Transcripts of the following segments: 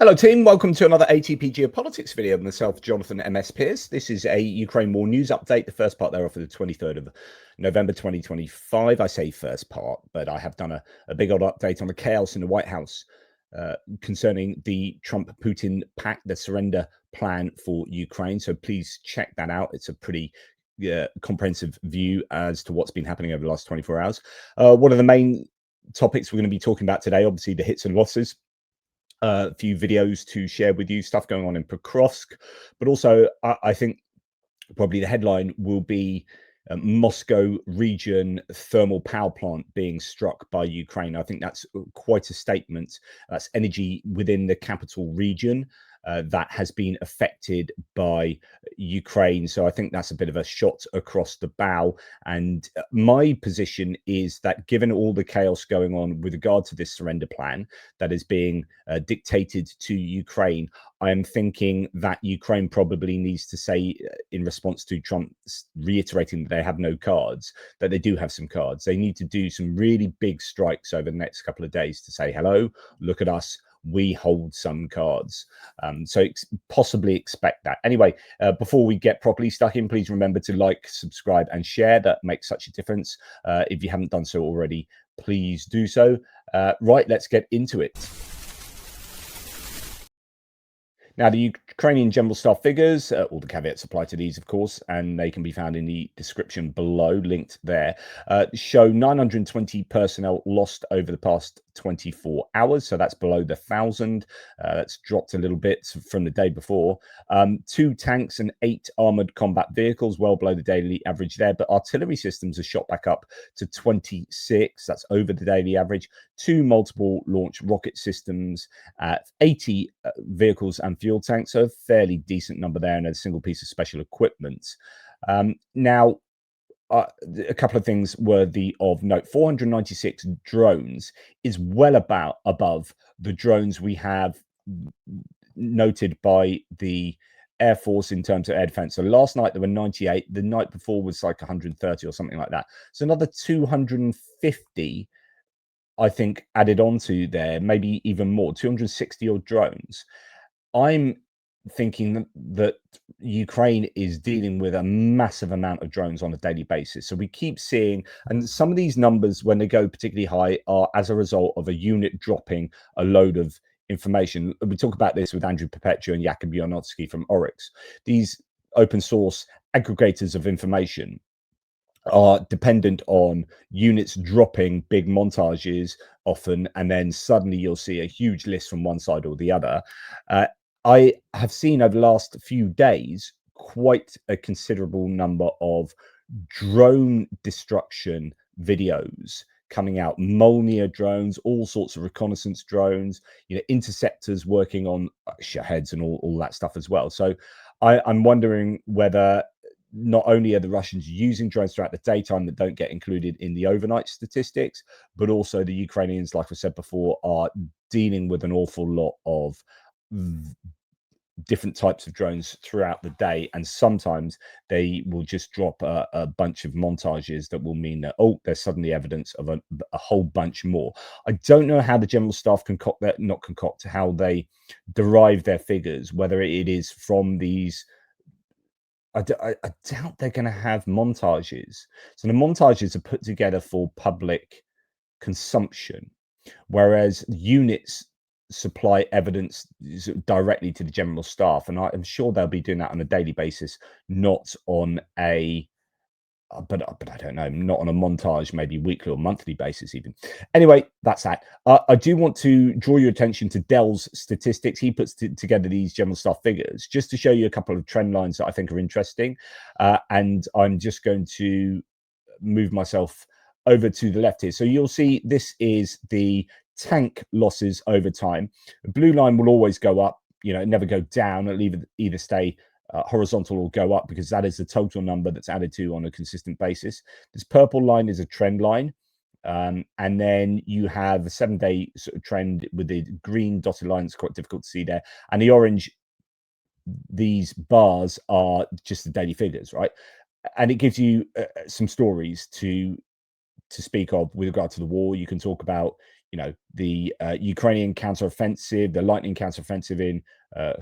Hello team, welcome to another ATP Geopolitics video of myself, Jonathan MS Pearce. This is a Ukraine war news update, the first part thereof for the 23rd of November 2025. I say first part, but I have done a big old update on the chaos in the White House concerning the Trump-Putin pact, the surrender plan for Ukraine. So please check that out. It's a pretty comprehensive view as to what's been happening over the last 24 hours. One of the main topics we're going to be talking about today, obviously the hits and losses. A few videos to share with you, stuff going on in Pokrovsk, but also I think probably the headline will be Moscow region thermal power plant being struck by Ukraine. I think that's quite a statement. That's energy within the capital region that has been affected by Ukraine. So I think that's a bit of a shot across the bow. And my position is that given all the chaos going on with regard to this surrender plan that is being dictated to Ukraine, I am thinking that Ukraine probably needs to say, in response to Trump reiterating that they have no cards, that they do have some cards. They need to do some really big strikes over the next couple of days to say, hello, look at us. We hold some cards. So possibly expect that. Anyway, before we get properly stuck in, please remember to like, subscribe, and share. That makes such a difference. If you haven't done so already, please do so. Right, let's get into it. Now, the Ukrainian General Staff figures, all the caveats apply to these, of course, and they can be found in the description below, linked there, show 920 personnel lost over the past 24 hours. So that's below the 1,000. That's dropped a little bit from the day before. 2 tanks and 8 armored combat vehicles, well below the daily average there. But artillery systems are shot back up to 26. That's over the daily average. 2 multiple launch rocket systems, 80 vehicles and fuel tanks. So a fairly decent number there, and a single piece of special equipment. Now, a couple of things worthy of note. 496 drones is well above the drones we have noted by the Air Force in terms of air defense. So last night there were 98. The night before was like 130 or something like that. So another 250, I think, added onto there, maybe even more, 260 odd drones. I'm thinking that Ukraine is dealing with a massive amount of drones on a daily basis. So we keep seeing, and some of these numbers, when they go particularly high, are as a result of a unit dropping a load of information. We talk about this with Andrew Perpetua and Jakub Janowski from Oryx. These open source aggregators of information are dependent on units dropping big montages often, and then suddenly you'll see a huge list from one side or the other. I have seen over the last few days quite a considerable number of drone destruction videos coming out. Molniya drones, all sorts of reconnaissance drones, interceptors working on Shaheds and all that stuff as well. So I'm wondering whether not only are the Russians using drones throughout the daytime that don't get included in the overnight statistics, but also the Ukrainians, like I said before, are dealing with an awful lot of different types of drones throughout the day, and sometimes they will just drop a bunch of montages that will mean that, oh, there's suddenly evidence of a whole bunch more. I don't know how the general staff how they derive their figures, whether it is from these. I doubt they're going to have montages. So the montages are put together for public consumption, whereas units supply evidence directly to the general staff, and I'm sure they'll be doing that on a daily basis, not on a but I don't know, not on a montage, maybe weekly or monthly basis even. Anyway, that's that. I do want to draw your attention to Dell's statistics. He puts together these general staff figures just to show you a couple of trend lines that I think are interesting. And I'm just going to move myself over to the left here. So you'll see this is the tank losses over time. The blue line will always go up, never go down. It'll either stay horizontal or go up, because that is the total number that's added to on a consistent basis. This purple line is a trend line. And then you have a 7-day sort of trend with the green dotted line. It's quite difficult to see there. And the orange, these bars are just the daily figures, right? And it gives you some stories to speak of with regard to the war. You can talk about, the Ukrainian counteroffensive, the lightning counteroffensive in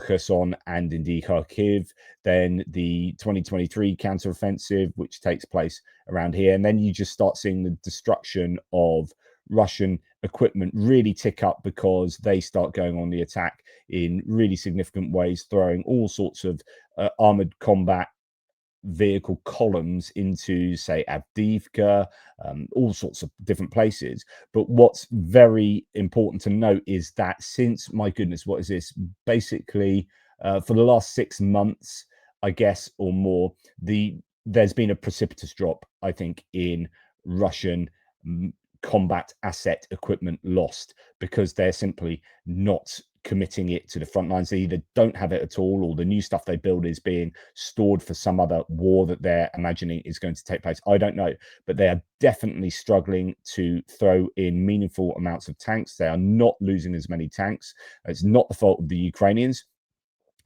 Kherson and indeed Kharkiv, then the 2023 counteroffensive, which takes place around here. And then you just start seeing the destruction of Russian equipment really tick up because they start going on the attack in really significant ways, throwing all sorts of armored combat vehicle columns into, say, Avdiivka, all sorts of different places. But what's very important to note is that since, my goodness, what is this? Basically, for the last 6 months, I guess, or more, there's been a precipitous drop, I think, in Russian combat asset equipment lost because they're simply not committing it to the front lines. They either don't have it at all, or the new stuff they build is being stored for some other war that they're imagining is going to take place. I don't know, but they are definitely struggling to throw in meaningful amounts of tanks. They are not losing as many tanks. It's not the fault of the Ukrainians.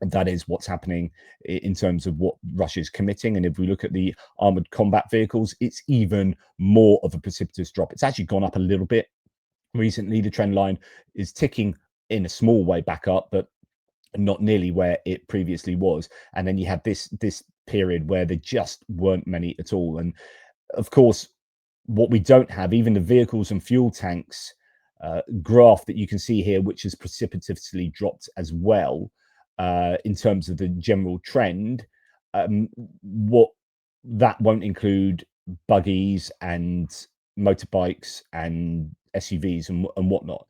That is what's happening in terms of what Russia is committing. And if we look at the armored combat vehicles, it's even more of a precipitous drop. It's actually gone up a little bit recently. The trend line is ticking in a small way back up, but not nearly where it previously was. And then you have this period where there just weren't many at all. And of course, what we don't have, even the vehicles and fuel tanks graph that you can see here, which has precipitously dropped as well in terms of the general trend, what that won't include buggies and motorbikes and SUVs and whatnot.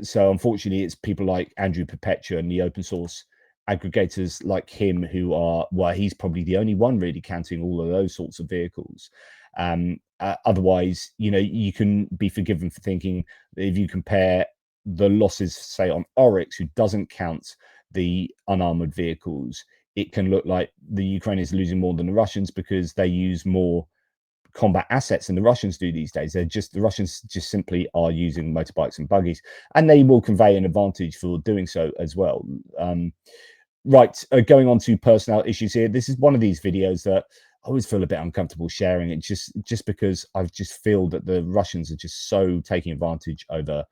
So unfortunately, it's people like Andrew Perpetua and the open source aggregators like him who are, well, he's probably the only one really counting all of those sorts of vehicles. Otherwise, you can be forgiven for thinking that if you compare the losses, say, on Oryx, who doesn't count the unarmored vehicles, it can look like the Ukrainians are losing more than the Russians because they use more combat assets than the Russians do these days. The Russians just simply are using motorbikes and buggies, and they will convey an advantage for doing so as well. Right, going on to personnel issues here. This is one of these videos that I always feel a bit uncomfortable sharing it, just because I just feel that the Russians are just so taking advantage over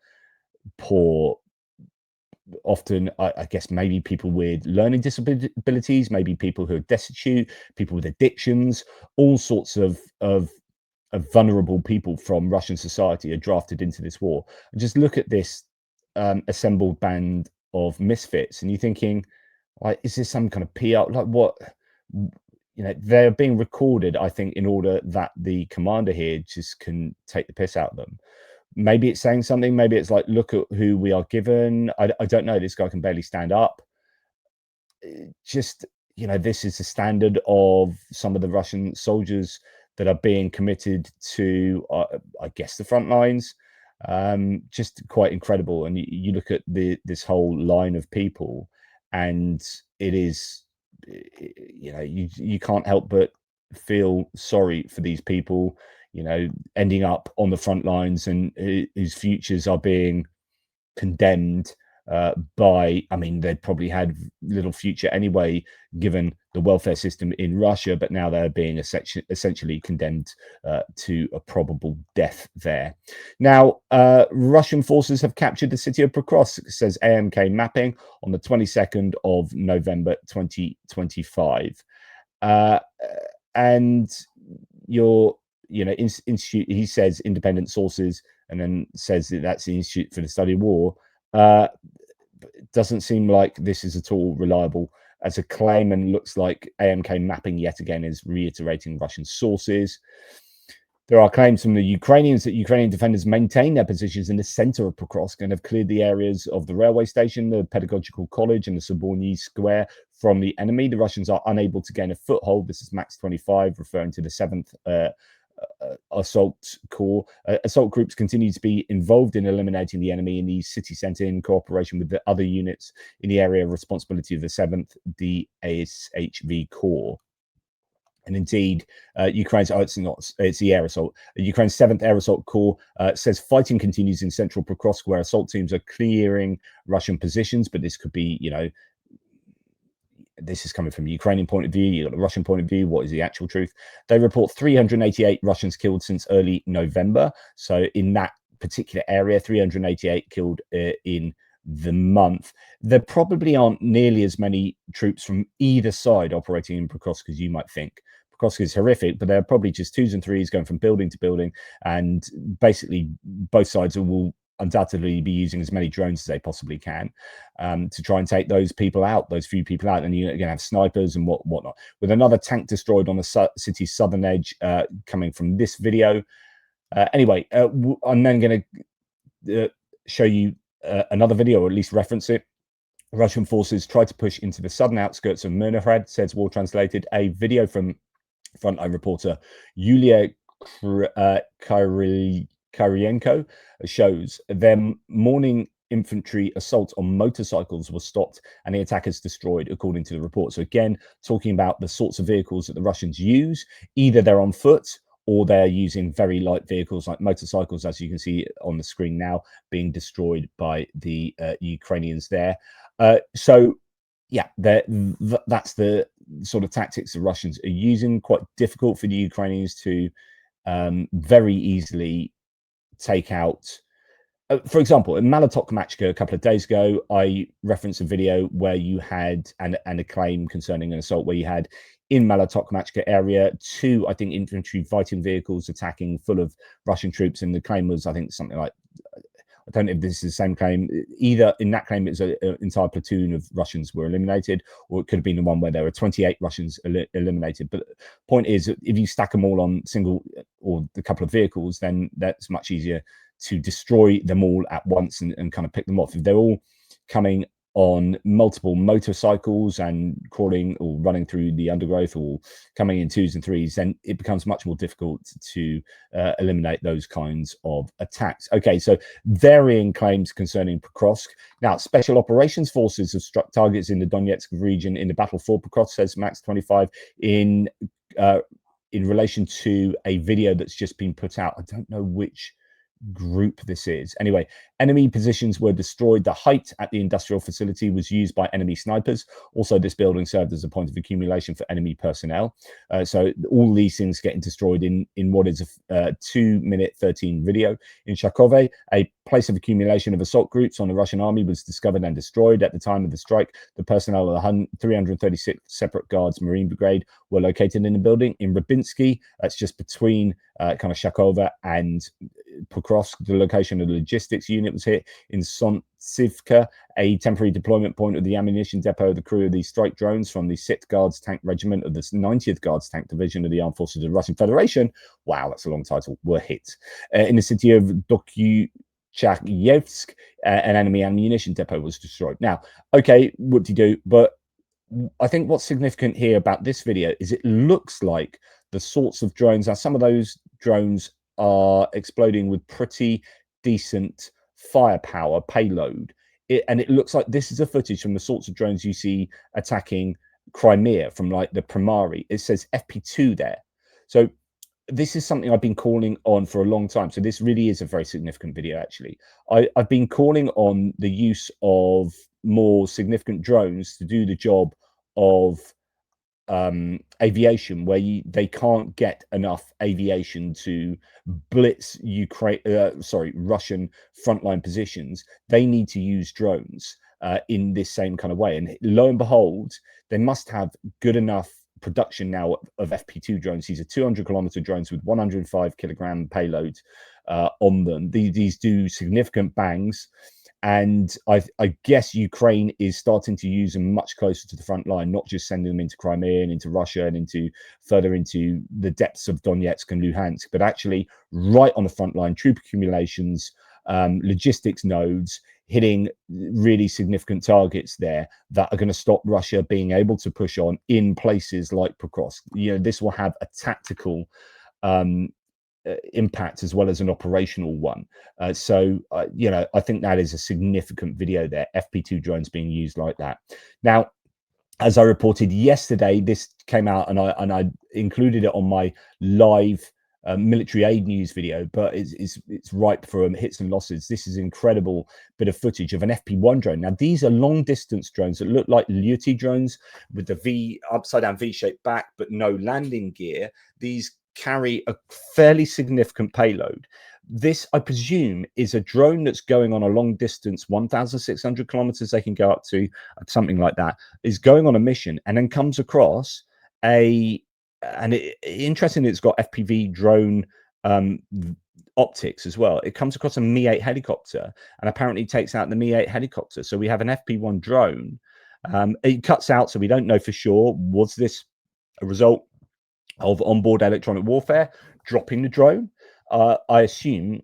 poor, often I guess maybe people with learning disabilities, maybe people who are destitute, people with addictions, all sorts of vulnerable people from Russian society are drafted into this war. And just look at this assembled band of misfits, and you're thinking, like, is this some kind of PR? Like, what? They're being recorded, I think, in order that the commander here just can take the piss out of them. Maybe it's saying something. Maybe it's like, look at who we are given. I don't know. This guy can barely stand up. Just, this is the standard of some of the Russian soldiers that are being committed to, I guess, the front lines. Just quite incredible. And you look at this whole line of people, and it is, you can't help but feel sorry for these people, ending up on the front lines and whose futures are being condemned by, I mean, they'd probably had little future anyway, given the welfare system in Russia, but now they're being essentially condemned to a probable death there. Now, Russian forces have captured the city of Pokrovsk, says AMK Mapping, on the 22nd of November 2025. And institute, he says independent sources, and then says that that's the Institute for the Study of War. Doesn't seem like this is at all reliable as a claim, and looks like AMK Mapping yet again is reiterating Russian sources. There are claims from the Ukrainians that Ukrainian defenders maintain their positions in the center of Pokrovsk and have cleared the areas of the railway station, the pedagogical college, and the Soborny Square from the enemy. The Russians are unable to gain a foothold. This is Max 25, referring to the 7th Assault Corps. Assault groups continue to be involved in eliminating the enemy in the city center in cooperation with the other units in the area of responsibility of the 7th DASHV Corps. And indeed, Ukraine's, it's the air assault. Ukraine's 7th Air Assault Corps says fighting continues in central Pokrovsk, where assault teams are clearing Russian positions. But this could be, this is coming from a Ukrainian point of view. You've got the Russian point of view. What is the actual truth? They report 388 Russians killed since early November. So in that particular area, 388 killed in the month. There probably aren't nearly as many troops from either side operating in Pokrovsk as you might think. Pokrovsk is horrific, but there are probably just twos and threes going from building to building, and basically both sides will undoubtedly be using as many drones as they possibly can to try and take those people out, those few people out, and you're going to have snipers and whatnot. With another tank destroyed on the city's southern edge coming from this video. Anyway, I'm then going to show you another video, or at least reference it. Russian forces tried to push into the southern outskirts of Myrnohrad, says War Translated. A video from frontline reporter Yulia Kyryenko shows them morning infantry assault on motorcycles was stopped and the attackers destroyed, according to the report. So again, talking about the sorts of vehicles that the Russians use, either they're on foot or they're using very light vehicles like motorcycles, as you can see on the screen now, being destroyed by the Ukrainians there. So yeah, that's the sort of tactics the Russians are using. Quite difficult for the Ukrainians to very easily take out. For example, in Malatok-Machka a couple of days ago, I referenced a video where you had and a claim concerning an assault where you had in Malatok-Machka area 2, I think, infantry fighting vehicles attacking full of Russian troops, and the claim was, I think, something like, I don't know if this is the same claim. Either in that claim, it was an entire platoon of Russians were eliminated, or it could have been the one where there were 28 Russians eliminated. But the point is, if you stack them all on single or a couple of vehicles, then that's much easier to destroy them all at once and kind of pick them off. If they're all coming on multiple motorcycles and crawling or running through the undergrowth or coming in twos and threes, then it becomes much more difficult to eliminate those kinds of attacks. Okay, so varying claims concerning Pokrovsk. Now, Special Operations Forces have struck targets in the Donetsk region in the battle for Pokrovsk, says Max 25 in relation to a video that's just been put out. I don't know which group this is. Anyway, enemy positions were destroyed. The height at the industrial facility was used by enemy snipers. Also, this building served as a point of accumulation for enemy personnel. So all these things getting destroyed in what is a 2-minute 13 video. In Shakove, a place of accumulation of assault groups on the Russian army was discovered and destroyed. At the time of the strike, the personnel of the 336 separate guards Marine Brigade were located in the building. In Rabinsky, that's just between kind of Shakova and Pokrovsk, the location of the logistics unit was hit. In Sontsivka, a temporary deployment point of the ammunition depot, the crew of these strike drones from the 6th Guards Tank Regiment of the 90th Guards Tank Division of the Armed Forces of the Russian Federation, wow, that's a long title, were hit. In the city of Dokuchayevsk, an enemy ammunition depot was destroyed. Now, okay, whoop-de-doo, but I think what's significant here about this video is it looks like the sorts of drones, now some of those drones are exploding with pretty decent firepower payload. And it looks like this is a footage from the sorts of drones you see attacking Crimea from like the Primari. It says FP2 there. So this is something I've been calling on for a long time. So this really is a very significant video, actually. I've been calling on the use of more significant drones to do the job of aviation, where they can't get enough aviation to blitz Russian frontline positions. They need to use drones in this same kind of way. And lo and behold, they must have good enough production now of FP2 drones. These are 200-kilometer drones with 105-kilogram payload on them. These do significant bangs. And I guess Ukraine is starting to use them much closer to the front line, not just sending them into Crimea and into Russia and further into the depths of Donetsk and Luhansk, but actually right on the front line, troop accumulations, logistics nodes, hitting really significant targets there that are going to stop Russia being able to push on in places like Pokrovsk. You know, this will have a tactical impact as well as an operational one. You know, I think that is a significant video there, FP2 drones being used like that. Now, as I reported yesterday, this came out and I included it on my live military aid news video, but it's ripe for hits and losses. This is an incredible bit of footage of an FP1 drone. Now, these are long distance drones that look like Lyuty drones with the upside down V-shaped back, but no landing gear. These carry a fairly significant payload. This, I presume, is a drone that's going on a long distance, 1,600 kilometers they can go up to, something like that, is going on a mission and then comes across interestingly, it's got FPV drone optics as well. It comes across a Mi-8 helicopter and apparently takes out the Mi-8 helicopter. So we have an FP1 drone. It cuts out, so we don't know for sure. Was this a result of onboard electronic warfare dropping the drone? I assume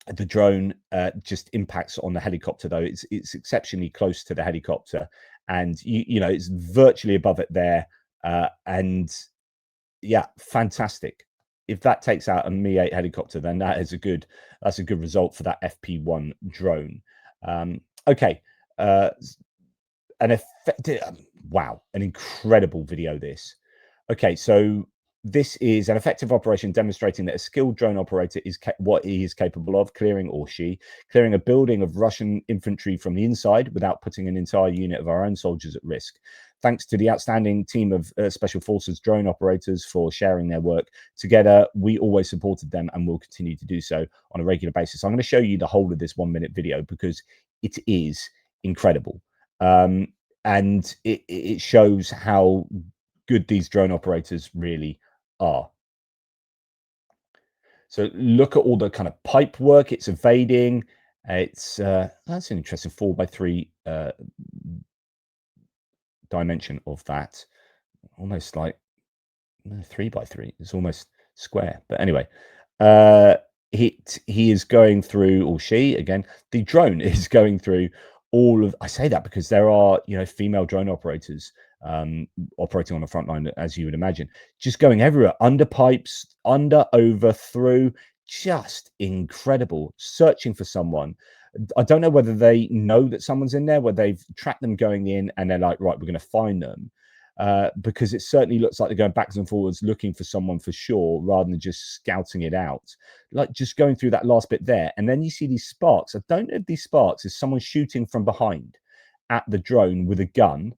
the drone just impacts on the helicopter, though. It's exceptionally close to the helicopter, and you know, it's virtually above it there. And yeah, fantastic. If that takes out a Mi-8 helicopter, then that's a good result for that FP1 drone. Okay, wow, an incredible video this. Okay, so this is an effective operation demonstrating that a skilled drone operator is what he is capable of, clearing a building of Russian infantry from the inside without putting an entire unit of our own soldiers at risk. Thanks to the outstanding team of Special Forces drone operators for sharing their work. Together, we always supported them and will continue to do so on a regular basis. I'm going to show you the whole of this 1-minute video because it is incredible. And it shows how good these drone operators really are. So look at all the kind of pipe work it's evading. It's that's an interesting 4x3 dimension of that. Almost like 3x3. It's almost square. But anyway, he is going through, or she again, the drone is going through all of. I say that because there are, you know, female drone operators operating on the front line, as you would imagine, just going everywhere, under pipes, under, over, through, just incredible, searching for someone. I don't know whether they know that someone's in there, where they've tracked them going in and they're like, right, we're going to find them. Because it certainly looks like they're going backwards and forwards looking for someone for sure, rather than just scouting it out. Like just going through that last bit there. And then you see these sparks. I don't know if these sparks is someone shooting from behind at the drone with a gun.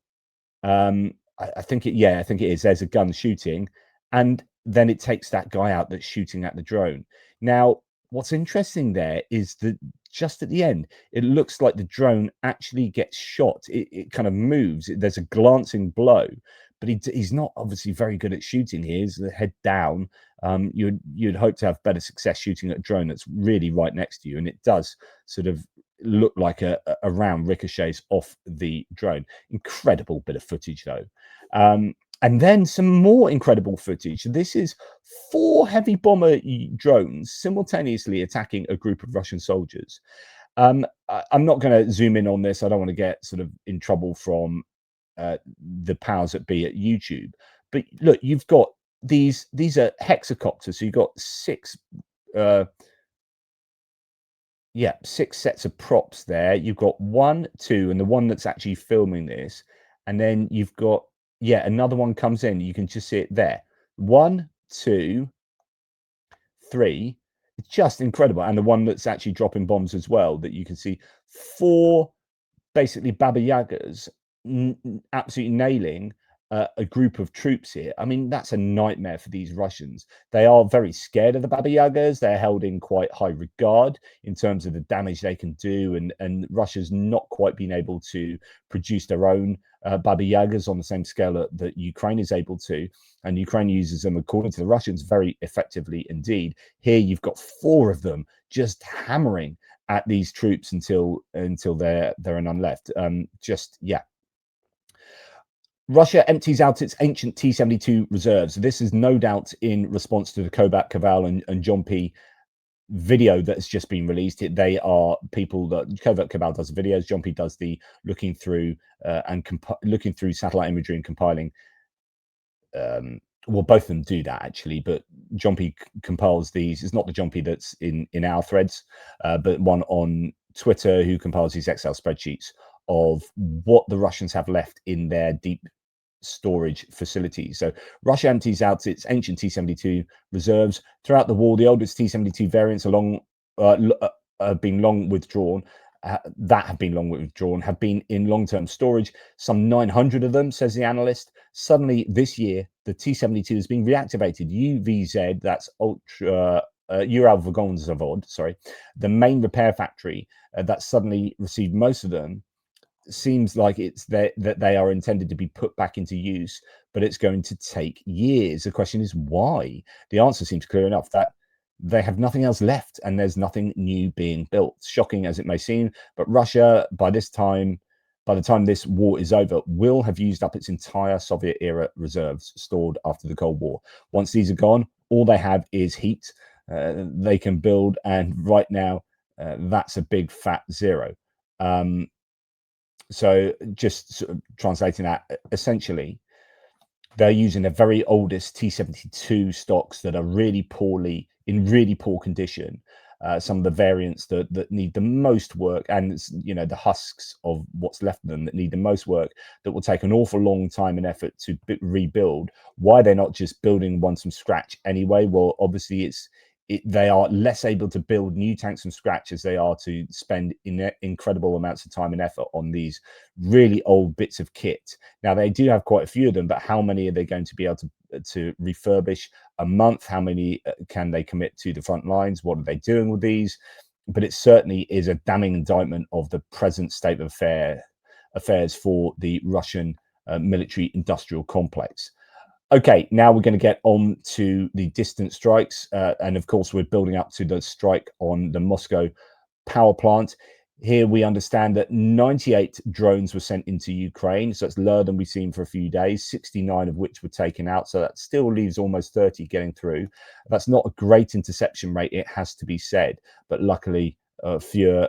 I think it is. There's a gun shooting. And then it takes that guy out that's shooting at the drone. Now, what's interesting there is that just at the end, it looks like the drone actually gets shot. It kind of moves. There's a glancing blow, but he's not obviously very good at shooting here. He's the head down. You'd hope to have better success shooting at a drone that's really right next to you, and it does sort of look like a round ricochets off the drone. Incredible bit of footage, though. And then some more incredible footage. This is 4 heavy bomber drones simultaneously attacking a group of Russian soldiers. I'm not going to zoom in on this. I don't want to get sort of in trouble from the powers that be at YouTube. But look, you've got these are hexacopters. So you've got 6 sets of props there. You've got 1, 2, and the one that's actually filming this. And then you've got, another one comes in. You can just see it there. 1, 2, 3. It's just incredible. And the one that's actually dropping bombs as well, that you can see 4 basically Baba Yagas absolutely nailing a group of troops here. I mean, that's a nightmare for these Russians. They are very scared of the Baba Yagas. They're held in quite high regard in terms of the damage they can do, and Russia's not quite been able to produce their own Baba Yagas on the same scale that Ukraine is able to, and Ukraine uses them, according to the Russians, very effectively indeed. Here you've got 4 of them just hammering at these troops until there are none left. Russia empties out its ancient T-72 reserves. This is no doubt in response to the Kobat, Kaval, and John P. video that's just been released. They are people that Kobat, Kaval does the videos. John P. does the looking through looking through satellite imagery and compiling. Well, both of them do that actually, but John P. compiles these. It's not the John P. that's in our threads, but one on Twitter who compiles these Excel spreadsheets of what the Russians have left in their deep storage facilities. So Russia empties out its ancient T-72 reserves throughout the war. The oldest T-72 variants have been long withdrawn. Have been in long-term storage. Some 900 of them, says the analyst. Suddenly this year, the T-72 has been reactivated. UVZ, that's ultra Uralvagonzavod, sorry, the main repair factory that suddenly received most of them, seems like it's that they are intended to be put back into use, but it's going to take years. The question is why? The answer seems clear enough, that they have nothing else left and there's nothing new being built. Shocking as it may seem, but Russia, by the time this war is over, will have used up its entire Soviet era reserves stored after the Cold War. Once these are gone, all they have is heat. They can build, and right now that's a big fat zero. So just sort of translating that, essentially, they're using the very oldest T-72 stocks that are really really poor condition. Some of the variants that need the most work, and the husks of what's left of them that need the most work, that will take an awful long time and effort to rebuild. Why they're not just building one from scratch anyway? Well, obviously they are less able to build new tanks from scratch as they are to spend incredible amounts of time and effort on these really old bits of kit. Now, they do have quite a few of them, but how many are they going to be able to refurbish a month? How many can they commit to the front lines? What are they doing with these? But it certainly is a damning indictment of the present state of affairs for the Russian military industrial complex. Okay, now we're going to get on to the distant strikes. And of course, we're building up to the strike on the Moscow power plant. Here we understand that 98 drones were sent into Ukraine. So it's lower than we've seen for a few days, 69 of which were taken out. So that still leaves almost 30 getting through. That's not a great interception rate, it has to be said. But luckily, fewer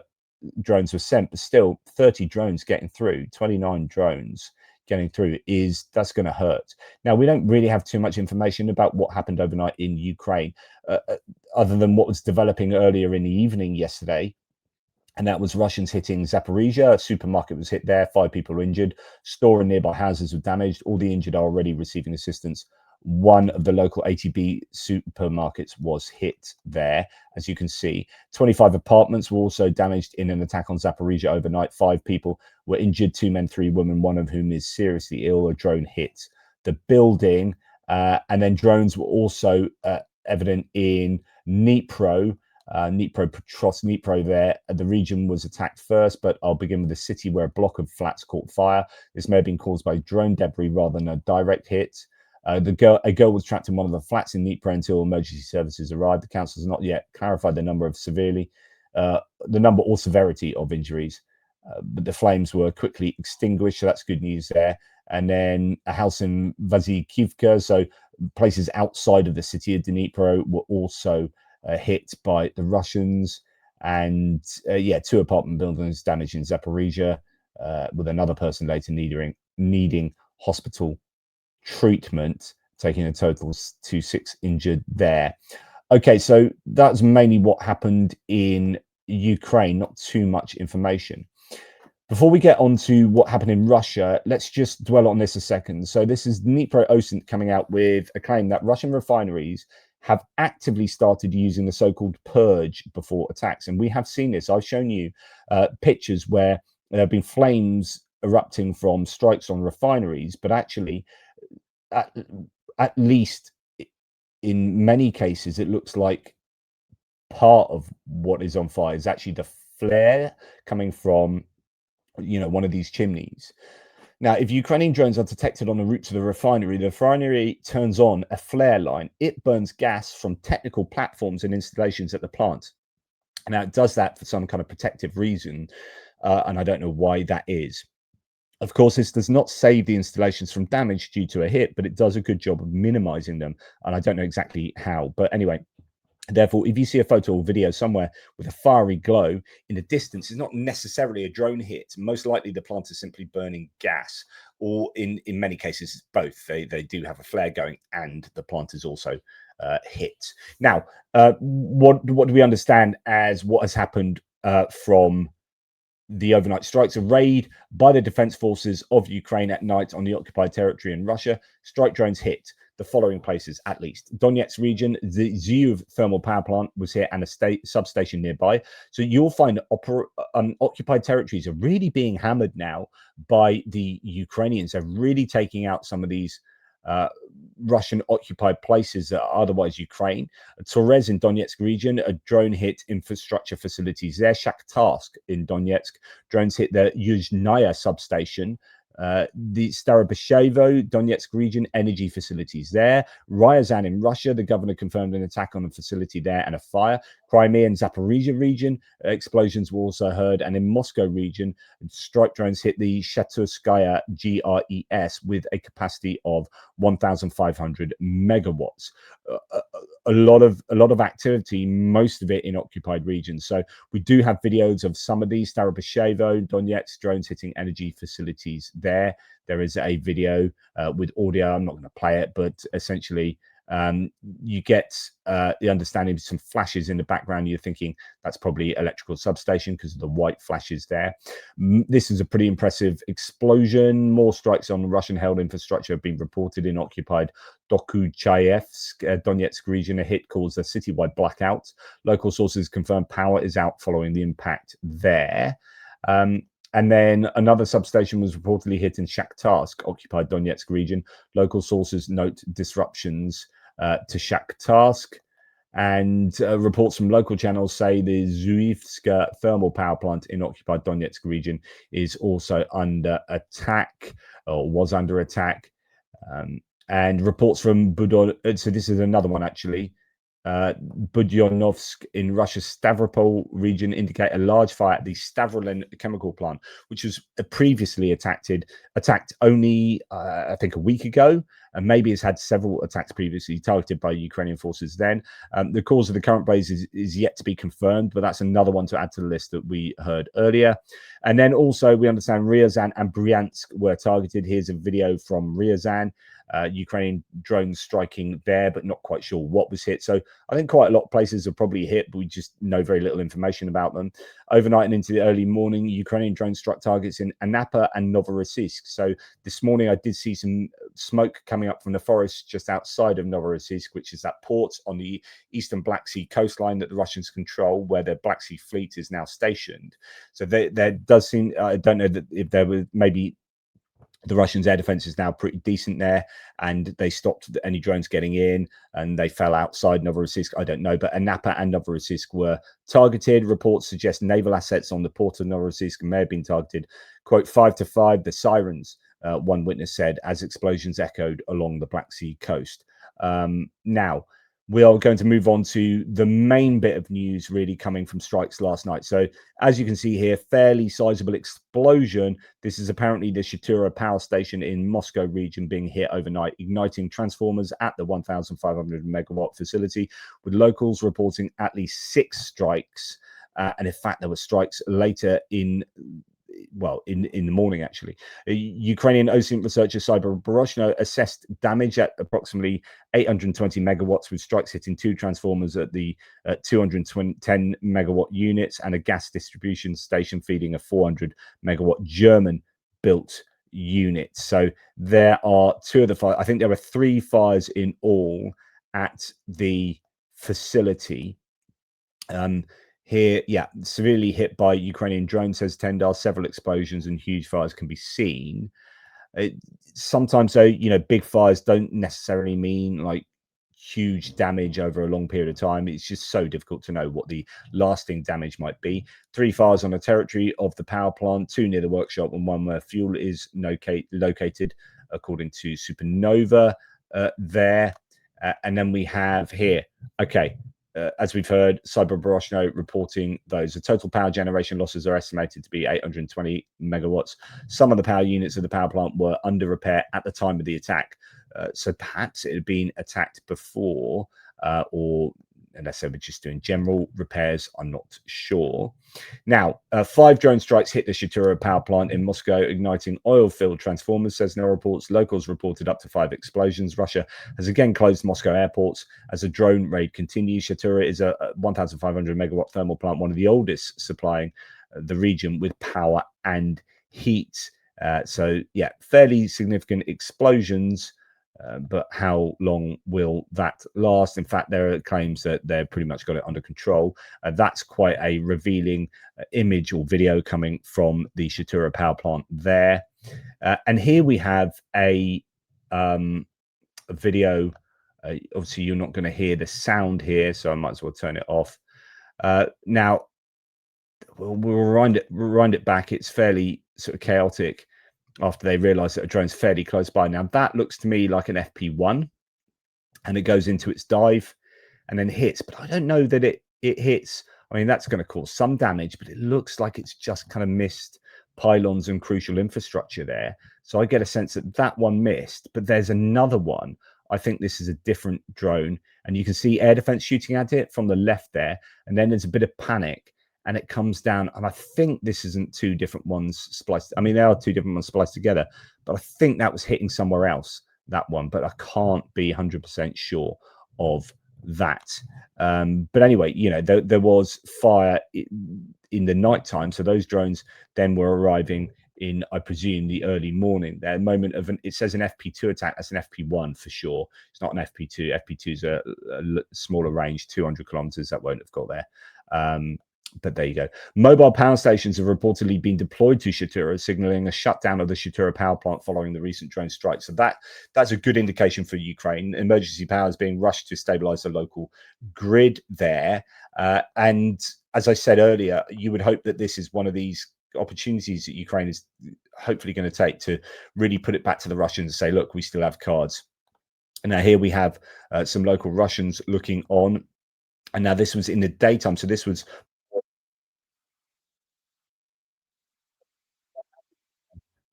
drones were sent. But still, 30 drones getting through, 29 drones getting through, that's going to hurt. Now, we don't really have too much information about what happened overnight in Ukraine, other than what was developing earlier in the evening yesterday, and that was Russians hitting Zaporizhia. A supermarket was hit there, 5 people were injured, store and nearby houses were damaged. All the injured are already receiving assistance. One of the local ATP supermarkets was hit there, as you can see. 25 apartments were also damaged in an attack on Zaporizhia overnight. 5 people were injured, 2 men, 3 women, one of whom is seriously ill. A drone hit the building. And then drones were also evident in Dnipro, Dnipro there. The region was attacked first, but I'll begin with the city, where a block of flats caught fire. This may have been caused by drone debris rather than a direct hit. A girl was trapped in one of the flats in Dnipro until emergency services arrived. The council has not yet clarified the number or severity of injuries, but the flames were quickly extinguished, so that's good news there. And then a house in Vazikivka, so places outside of the city of Dnipro, were also hit by the Russians. And 2 apartment buildings damaged in Zaporizhia, with another person later needing hospital treatment, taking a total to 6 injured there. Okay, so that's mainly what happened in Ukraine, not too much information. Before we get on to what happened in Russia, let's just dwell on this a second. So this is Dnipro Osint coming out with a claim that Russian refineries have actively started using the so-called purge before attacks. And we have seen this. I've shown you pictures where there have been flames erupting from strikes on refineries, but actually, at least in many cases, it looks like part of what is on fire is actually the flare coming from one of these chimneys. Now, if Ukrainian drones are detected on the route to the refinery turns on a flare line. It burns gas from technical platforms and installations at the plant. Now, it does that for some kind of protective reason, and I don't know why that is. Of course, this does not save the installations from damage due to a hit, but it does a good job of minimizing them, and I don't know exactly how. But anyway, therefore, if you see a photo or video somewhere with a fiery glow in the distance, it's not necessarily a drone hit. Most likely the plant is simply burning gas, or in many cases, it's both. They do have a flare going and the plant is also hit. Now, what do we understand as what has happened from the overnight strikes? A raid by the defense forces of Ukraine at night on the occupied territory in Russia. Strike drones hit the following places, at least. Donetsk region, the Zyuv thermal power plant was here, and a substation nearby. So you'll find occupied territories are really being hammered now by the Ukrainians. They're really taking out some of these Russian occupied places that are otherwise Ukraine. Torez in Donetsk region, a drone hit infrastructure facilities there. Shakhtarsk in Donetsk, drones hit the Yuzhnaya substation. The Starobashevo, Donetsk region, energy facilities there. Ryazan in Russia, the governor confirmed an attack on a facility there and a fire. Crimea and Zaporizhia region, explosions were also heard. And in Moscow region, strike drones hit the Shaturskaya GRES with a capacity of 1,500 megawatts. A lot of activity, most of it in occupied regions. So we do have videos of some of these. Starobashevo, Donetsk, drones hitting energy facilities there. There is a video with audio. I'm not going to play it, but essentially you get the understanding of some flashes in the background. You're thinking that's probably electrical substation because of the white flashes there. This is a pretty impressive explosion. More strikes on Russian-held infrastructure have been reported in occupied Dokuchayevsk, Donetsk region. A hit caused a citywide blackout. Local sources confirm power is out following the impact there. And then another substation was reportedly hit in Shakhtarsk, occupied Donetsk region. Local sources note disruptions to Shakhtarsk. And reports from local channels say the Zuivska thermal power plant in occupied Donetsk region is also under attack, or was under attack. And reports from Budon, so this is another one actually. Budyonovsk in Russia's Stavropol region indicate a large fire at the Stavrolin chemical plant, which was previously attacked only, I think, a week ago, and maybe has had several attacks previously targeted by Ukrainian forces then. The cause of the current blaze is yet to be confirmed, but that's another one to add to the list that we heard earlier. And then also we understand Ryazan and Bryansk were targeted. Here's a video from Ryazan. Ukrainian drones striking there, but not quite sure what was hit. So I think quite a lot of places are probably hit, but we just know very little information about them. Overnight and into the early morning, Ukrainian drones struck targets in Anapa and Novorossiysk. So this morning I did see some smoke coming up from the forest just outside of Novorossiysk, which is that port on the eastern Black Sea coastline that the Russians control, where their Black Sea fleet is now stationed. So there does seem, I don't know that if there was maybe the Russians' air defense is now pretty decent there, and they stopped any drones getting in, and they fell outside Novorossiysk. I don't know, but Anapa and Novorossiysk were targeted. Reports suggest naval assets on the port of Novorossiysk may have been targeted. Quote, 5 to 5, the sirens, one witness said, as explosions echoed along the Black Sea coast. Now, we are going to move on to the main bit of news really coming from strikes last night. So as you can see here, fairly sizable explosion. This is apparently the Shatura power station in Moscow region being hit overnight, igniting transformers at the 1,500 megawatt facility, with locals reporting at least 6 strikes. And in fact, there were strikes later in the morning, actually. Ukrainian OSINT researcher Cyber Boroshno assessed damage at approximately 820 megawatts, with strikes hitting 2 transformers at the 210 megawatt units and a gas distribution station feeding a 400 megawatt German built unit. So there are 2 of the fires. I think there were 3 fires in all at the facility. Here, severely hit by Ukrainian drone, says Tendar. Several explosions and huge fires can be seen. Sometimes, though, big fires don't necessarily mean like huge damage over a long period of time. It's just so difficult to know what the lasting damage might be. 3 fires on the territory of the power plant, 2 near the workshop, and 1 where fuel is located, according to Supernova there. And then we have here, as we've heard, Cyber Boroshno reporting those. The total power generation losses are estimated to be 820 megawatts. Some of the power units of the power plant were under repair at the time of the attack. So perhaps it had been attacked before, or unless they were just doing general repairs, I'm not sure. Now, 5 drone strikes hit the Shatura power plant in Moscow, igniting oil-filled transformers, says no reports. Locals reported up to 5 explosions. Russia has again closed Moscow airports as a drone raid continues. Shatura is a 1,500 megawatt thermal plant, one of the oldest supplying the region with power and heat. So, fairly significant explosions. But how long will that last? In fact, there are claims that they've pretty much got it under control. That's quite a revealing image or video coming from the Shatura power plant there. And here we have a a video. Obviously, you're not going to hear the sound here, so I might as well turn it off. Now, we'll rewind it back. It's fairly sort of chaotic after they realise that a drone's fairly close by. Now, that looks to me like an FP1, and it goes into its dive and then hits. But I don't know that it hits. I mean, that's going to cause some damage, but it looks like it's just kind of missed pylons and crucial infrastructure there. So I get a sense that that one missed, but there's another one. I think this is a different drone, and you can see air defense shooting at it from the left there. And then there's a bit of panic, and it comes down. And I think this isn't two different ones spliced. I mean, there are two different ones spliced together, but I think that was hitting somewhere else, that one. But I can't be 100% sure of that. But anyway, you know, there was fire in the nighttime, so those drones then were arriving in, I presume, the early morning. There, moment of it says an FP2 attack. That's an FP1 for sure. It's not an FP2. FP2 is a smaller range, 200 kilometers. That won't have got there. But there you go. Mobile power stations have reportedly been deployed to Shatura, signaling a shutdown of the Shatura power plant following the recent drone strike. So that's a good indication for Ukraine. Emergency power is being rushed to stabilize the local grid there. And as I said earlier, you would hope that this is one of these opportunities that Ukraine is hopefully going to take to really put it back to the Russians and say, look, we still have cards. And now here we have some local Russians looking on. And now this was in the daytime. So this was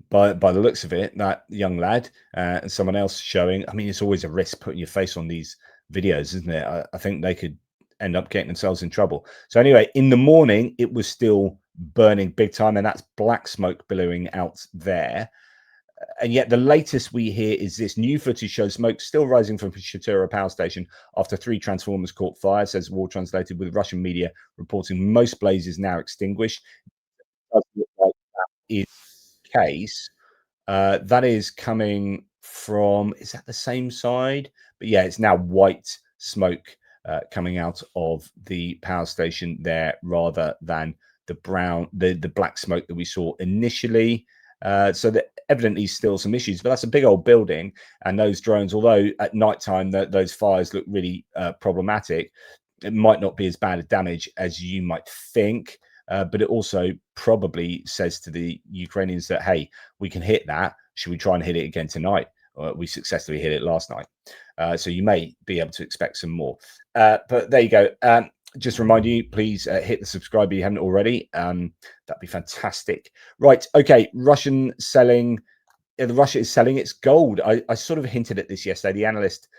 by the looks of it, that young lad and someone else showing. I mean, it's always a risk putting your face on these videos, isn't it? I think they could end up getting themselves in trouble. So anyway, in the morning, it was still burning big time, and that's black smoke billowing out there. And yet the latest we hear is this new footage shows smoke still rising from Shatura power station after 3 transformers caught fire, says War Translated, with Russian media reporting most blazes now extinguished. It does look like that is the case. That is coming from, is that the same side? But yeah, it's now white smoke coming out of the power station there rather than the brown, the black smoke that we saw initially. So that evidently still some issues, but that's a big old building, and those drones, although at nighttime those fires look really problematic, it might not be as bad a damage as you might think. But it also probably says to the Ukrainians that, hey, we can hit that. Should we try and hit it again tonight? We successfully hit it last night. So you may be able to expect some more. But there you go. Just remind you, please hit the subscribe if you haven't already. That'd be fantastic. Right. Okay. Russia is selling its gold. I sort of hinted at this yesterday. The analyst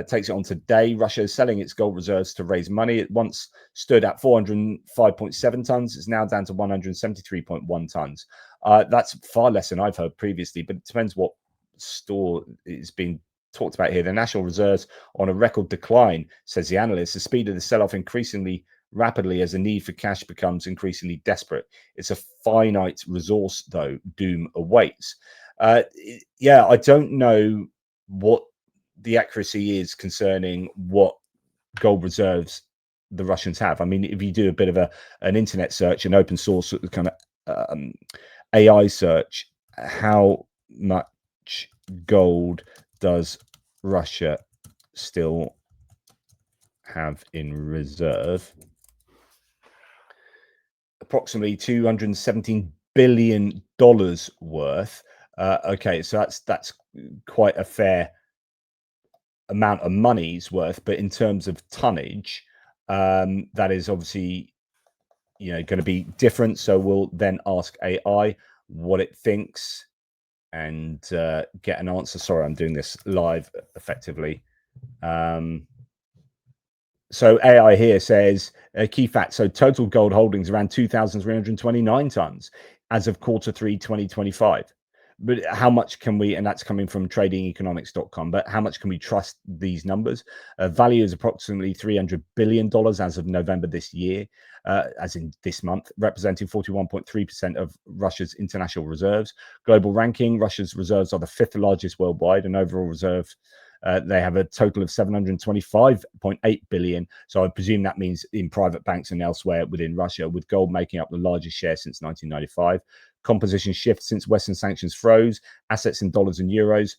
takes it on today. Russia is selling its gold reserves to raise money. It once stood at 405.7 tons. It's now down to 173.1 tons. That's far less than I've heard previously, but it depends what store is being talked about here. The national reserves on a record decline, says the analyst. The speed of the sell-off increasingly rapidly as the need for cash becomes increasingly desperate. It's a finite resource, though. Doom awaits. Yeah, I don't know what the accuracy is concerning what gold reserves the Russians have. I mean, if you do a bit of an internet search, an open source kind of AI search, how much gold does Russia still have in reserve? Approximately $217 billion worth. Okay, so that's quite a fair amount of money's worth, but in terms of tonnage, that is obviously, you know, going to be different. So we'll then ask AI what it thinks and get an answer. Sorry, I'm doing this live effectively. So AI here says a key fact. So total gold holdings around 2,329 tons as of Q3 2025. But how much can we, and that's coming from tradingeconomics.com, but how much can we trust these numbers? Value is approximately $300 billion as of November this year, as in this month, representing 41.3% of Russia's international reserves. Global ranking, Russia's reserves are the 5th largest worldwide, and overall reserve, they have a total of 725.8 billion. So I presume that means in private banks and elsewhere within Russia, with gold making up the largest share since 1995. Composition shift since Western sanctions froze, assets in dollars and euros.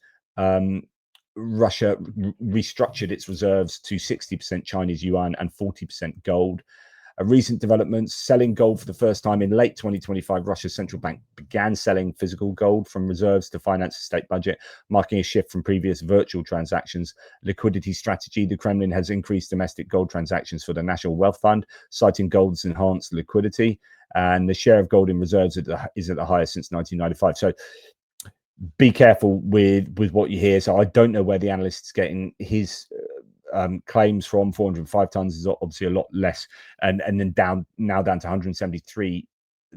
Russia restructured its reserves to 60% Chinese yuan and 40% gold. Recent developments: selling gold for the first time in late 2025. Russia's central bank began selling physical gold from reserves to finance the state budget, marking a shift from previous virtual transactions. Liquidity strategy: the Kremlin has increased domestic gold transactions for the National Wealth Fund, citing gold's enhanced liquidity. And the share of gold in reserves is at the highest since 1995. So be careful with what you hear. So I don't know where the analyst is getting his claims from. 405 tons is obviously a lot less, and then down to 173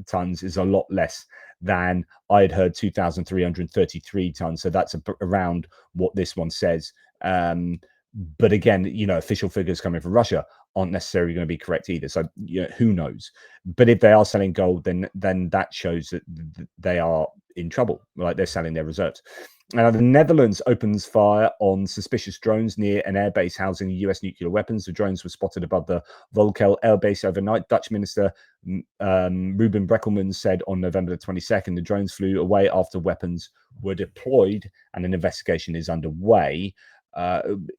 tons is a lot less than I had heard. 2,333 tons. So that's around what this one says. But again, official figures coming from Russia aren't necessarily going to be correct either. So who knows? But if they are selling gold, then that shows that they are in trouble. Like, they're selling their reserves. Now, the Netherlands opens fire on suspicious drones near an airbase housing US nuclear weapons. The drones were spotted above the Volkel airbase overnight. Dutch Minister Ruben Brekelmans said on November the 22nd the drones flew away after weapons were deployed, and an investigation is underway.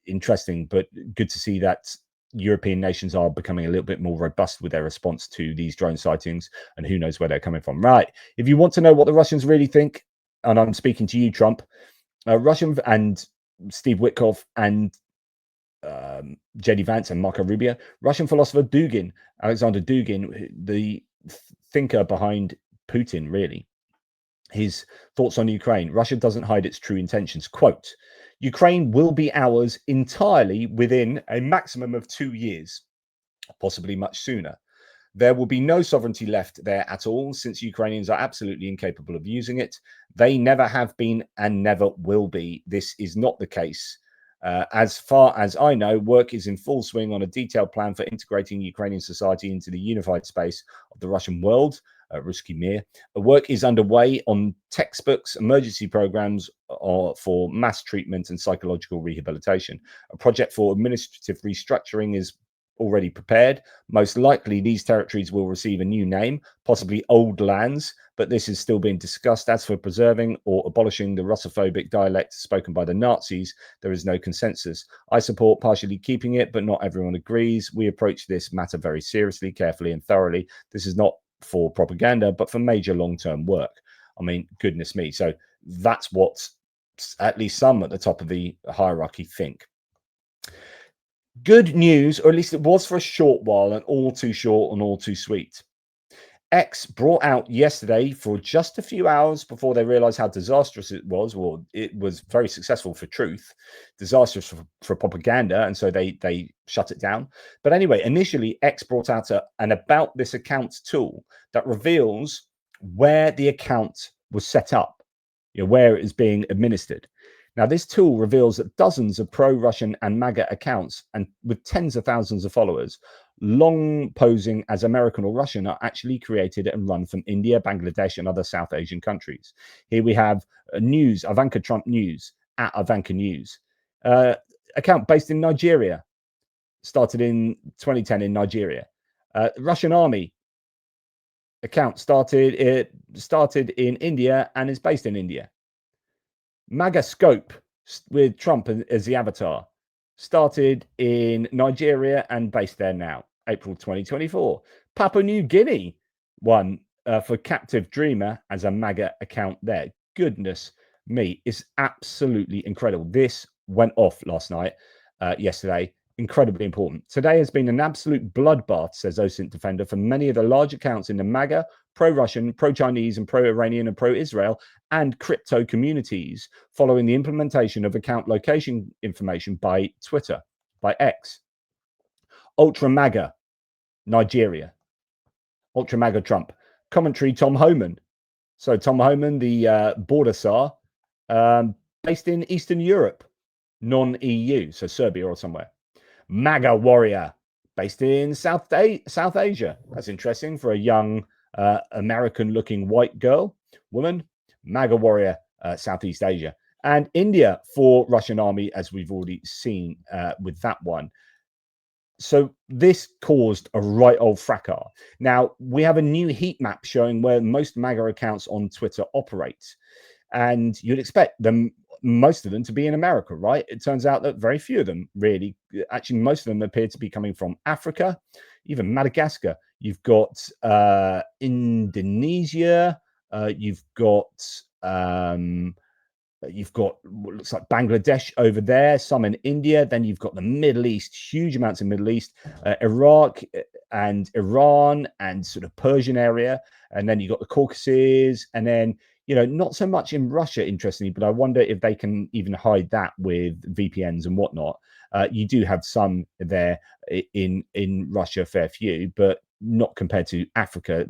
Interesting, but good to see that European nations are becoming a little bit more robust with their response to these drone sightings, and who knows where they're coming from. Right. If you want to know what the Russians really think, and I'm speaking to you, Trump, Russian and Steve Witkoff and JD Vance and Marco Rubio, Russian philosopher Alexander Dugin, the thinker behind Putin, really, his thoughts on Ukraine: Russia doesn't hide its true intentions. Quote, Ukraine will be ours entirely within a maximum of 2 years, possibly much sooner. There will be no sovereignty left there at all, since Ukrainians are absolutely incapable of using it. They never have been and never will be. This is not the case. As far as I know, work is in full swing on a detailed plan for integrating Ukrainian society into the unified space of the Russian world, Ruski Mir. Work is underway on textbooks, emergency programs for mass treatment and psychological rehabilitation. A project for administrative restructuring is already prepared. Most likely, these territories will receive a new name, possibly old lands, but this is still being discussed. As for preserving or abolishing the Russophobic dialect spoken by the Nazis, there is no consensus. I support partially keeping it, but not everyone agrees. We approach this matter very seriously, carefully, and thoroughly. This is not for propaganda, but for major long-term work. I mean, goodness me. So that's what at least some at the top of the hierarchy think. Good news, or at least it was for a short while, and all too short and all too sweet. X brought out yesterday, for just a few hours before they realized how disastrous it was. Well, it was very successful for truth, disastrous for propaganda, and so they shut it down. But anyway, initially, X brought out an About This Account tool that reveals where the account was set up, where it is being administered. Now, this tool reveals that dozens of pro-Russian and MAGA accounts, and with tens of thousands of followers, long posing as American or Russian, are actually created and run from India, Bangladesh, and other South Asian countries. Here we have news, Ivanka Trump News, at Ivanka News. Account based in Nigeria, started in 2010 in Nigeria. Russian Army account started in India and is based in India. MAGA Scope, with Trump as the avatar, started in Nigeria and based there now, April 2024. Papua New Guinea one for Captive Dreamer as a MAGA account there. Goodness me, it's absolutely incredible. This went off last night, yesterday. Incredibly important. Today has been an absolute bloodbath, says OSINT Defender, for many of the large accounts in the MAGA, pro-Russian, pro-Chinese, and pro-Iranian and pro-Israel and crypto communities following the implementation of account location information by Twitter, by X. Ultra MAGA, Nigeria. Ultra MAGA Trump. Commentary, Tom Homan. So Tom Homan, the border czar, based in Eastern Europe, non-EU, so Serbia or somewhere. MAGA warrior, based in South Asia. That's interesting for a young American-looking white woman. MAGA warrior, Southeast Asia. And India for Russian army, as we've already seen with that one. So this caused a right old fracas. Now, we have a new heat map showing where most MAGA accounts on Twitter operate. And you'd expect them, most of them to be in America, right? It turns out that very few of them really, actually, most of them appear to be coming from Africa, even Madagascar. You've got Indonesia. You've got what looks like Bangladesh over there, some in India. Then you've got the Middle East, huge amounts in Middle East, Iraq and Iran and sort of Persian area. And then you've got the Caucasus. And then, not so much in Russia, interestingly, but I wonder if they can even hide that with VPNs and whatnot. You do have some there in Russia, a fair few, but not compared to Africa.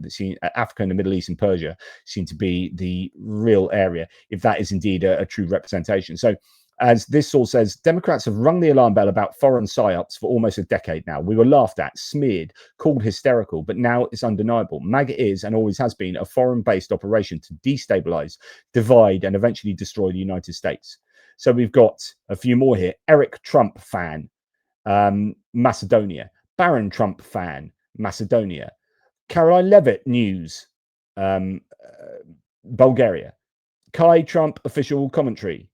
Africa and the Middle East and Persia seem to be the real area, if that is indeed a true representation. So, as this source says, Democrats have rung the alarm bell about foreign psyops for almost a decade now. We were laughed at, smeared, called hysterical, but now it's undeniable. MAGA is and always has been a foreign-based operation to destabilize, divide, and eventually destroy the United States. So we've got a few more here. Eric Trump fan, Macedonia. Baron Trump fan, Macedonia. Caroline Levitt news, Bulgaria. Kai Trump official commentary,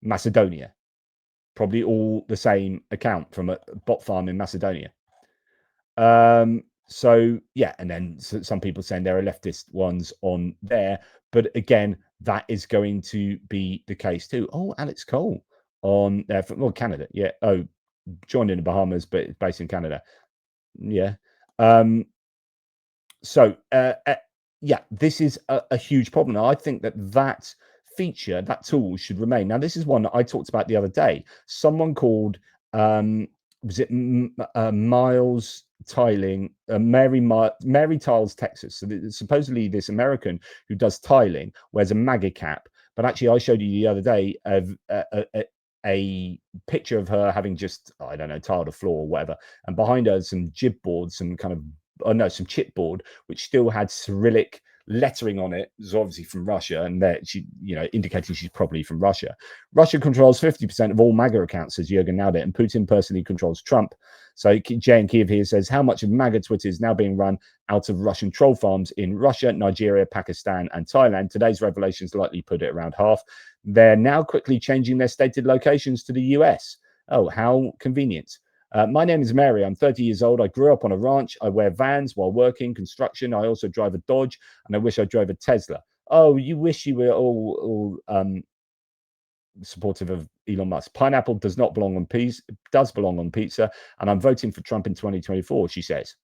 Macedonia. Probably all the same account from a bot farm in Macedonia. So yeah, and then some people saying there are leftist ones on there, but again, that is going to be the case too. Oh, Alex Cole on there from Canada. Yeah. Oh, joined in the Bahamas, but based in Canada. Yeah. Yeah, this is a huge problem. Now, I think that feature, that tool should remain. Now, this is one that I talked about the other day. Someone called, was it Miles Tiling, Mary Tiles, Texas. So supposedly this American who does tiling wears a MAGA cap. But actually, I showed you the other day of a picture of her having just, I don't know, tiled a floor or whatever. And behind her, some chipboard, some chipboard, which still had Cyrillic lettering on it. It was obviously from Russia, and that she, indicating she's probably from Russia. Russia controls 50% of all MAGA accounts, says Jürgen Naudet, and Putin personally controls Trump. So Jay in Kiev here says, how much of MAGA Twitter is now being run out of Russian troll farms in Russia, Nigeria, Pakistan, and Thailand? Today's revelations likely put it around half. They're now quickly changing their stated locations to the US. Oh, how convenient. My name is Mary. I'm 30 years old. I grew up on a ranch. I wear Vans while working construction. I also drive a Dodge, and I wish I drove a Tesla. Oh, you wish you were all supportive of Elon Musk. Pineapple does not belong on pizza. It does belong on pizza, and I'm voting for Trump in 2024, she says.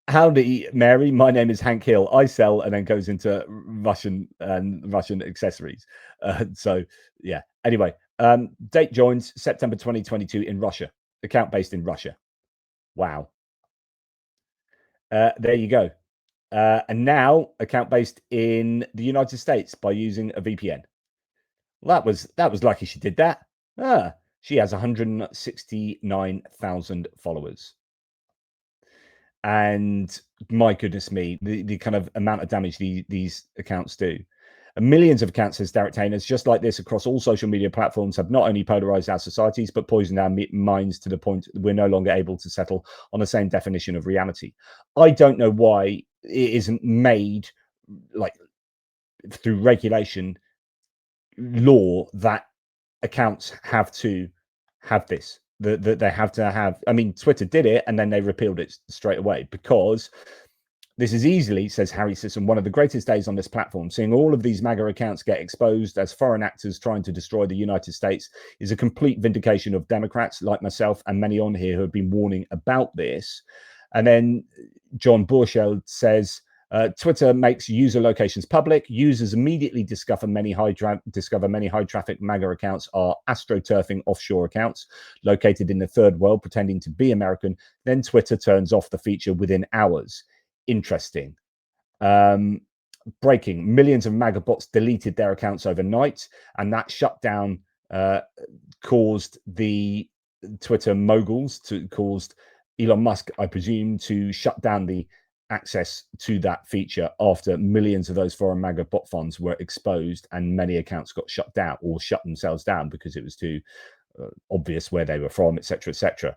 Howdy, Mary. My name is Hank Hill. I sell, and then goes into Russian accessories. So yeah. Anyway, date joins September 2022 in Russia. Account based in Russia. Wow. There you go. And now account based in the United States by using a VPN. Well, that was lucky she did that. She has 169,000 followers. And my goodness me, the kind of amount of damage these accounts do. And millions of accounts, says Derek Tainers, just like this across all social media platforms, have not only polarized our societies, but poisoned our minds to the point that we're no longer able to settle on the same definition of reality. I don't know why it isn't made, like, through regulation law, that accounts have to have this. That they have to have. I mean, Twitter did it, and then they repealed it straight away, because this is easily, says Harry Sisson, one of the greatest days on this platform. Seeing all of these MAGA accounts get exposed as foreign actors trying to destroy the United States is a complete vindication of Democrats like myself and many on here who have been warning about this. And then John Borcheld says, Twitter makes user locations public. Users immediately discover many high traffic MAGA accounts are astroturfing offshore accounts located in the third world pretending to be American. Then Twitter turns off the feature within hours. Interesting. Breaking: millions of MAGA bots deleted their accounts overnight, and that shutdown caused the Twitter moguls caused Elon Musk, I presume, to shut down the access to that feature after millions of those foreign MAGA bot funds were exposed, and many accounts got shut down or shut themselves down because it was too obvious where they were from, etc., etc.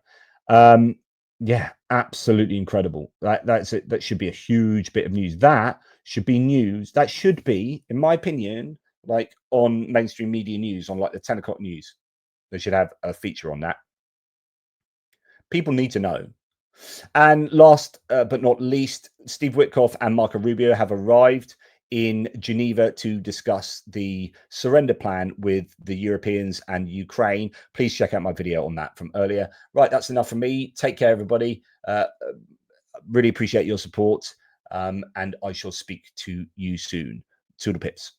Yeah, absolutely incredible. That's it. That should be a huge bit of news. That should be news. That should be, in my opinion, like on mainstream media news, on like the 10 o'clock news. They should have a feature on that. People need to know. And last but not least, Steve Witkoff and Marco Rubio have arrived in Geneva to discuss the surrender plan with the Europeans and Ukraine. Please check out my video on that from earlier. Right, that's enough from me. Take care, everybody. Really appreciate your support, and I shall speak to you soon. Toodle pips.